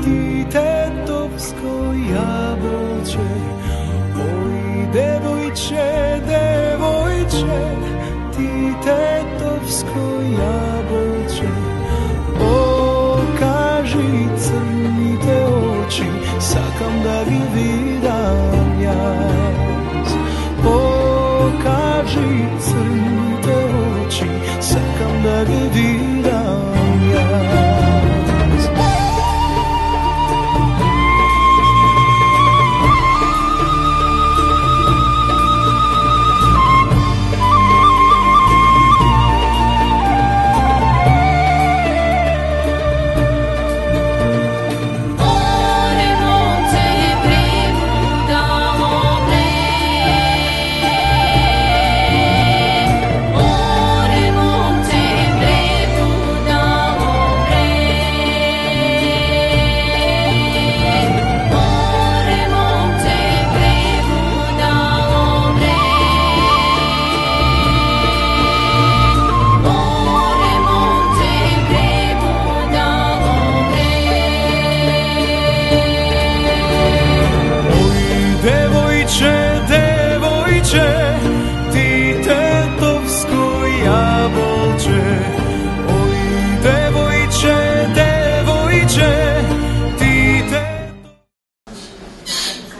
ti tetowsko jabłcie. Oj, devojče, devojče, ti tetowsko jabłcie. Pokaži crnite oči, sakam da gi vidam jaz. Pokaži crnite oči, sakam da gi vidam jaz.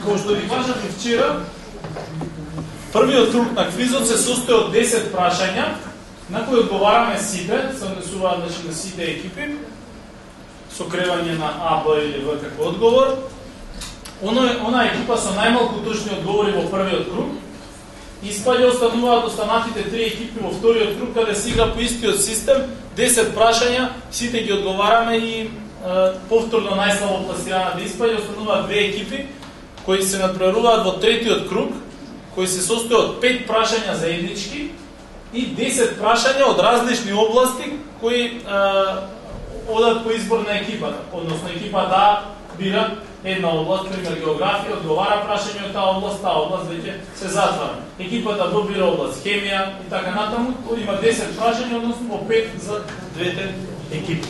Како што ви кажав и вчера, првиот круг на квизот се состои од 10 прашања на кои одговараме сите, се однесуваат на сите екипи, со кревање на А, Б или В како одговор. Она екипа со најмалку точни одговори во првиот круг, испаѓа остануваат останатите 3 екипи во вториот круг, каде се игра по истиот систем, 10 прашања, сите ги одговараме и повторно најслабо пласирана да испаѓа, остануваат 2 екипи кои се надпреваруваат во третиот круг, кои се состои од 5 прашања заеднички и 10 прашања од различни области кои одат по избор на екипата, односно екипата бира една област, пример географија, одговара прашање од таа област веќе се затвара. Екипата Б бира област хемија и така натаму, има 10 прашања, односно по 5 за двете екипи.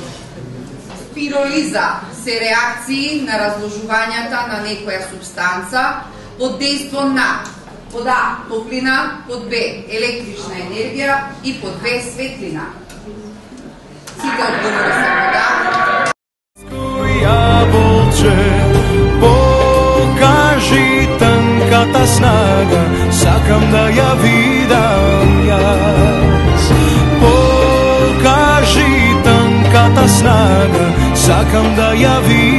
Пиролиза се реакции на разложувањата на некоја субстанца под дејство на под А топлина, под Б електрична енергија и под В светлина. Сите одговори се да. Покажи танката снага, сакам да ја видам јас. Покажи танката снага, сакам да ја видам.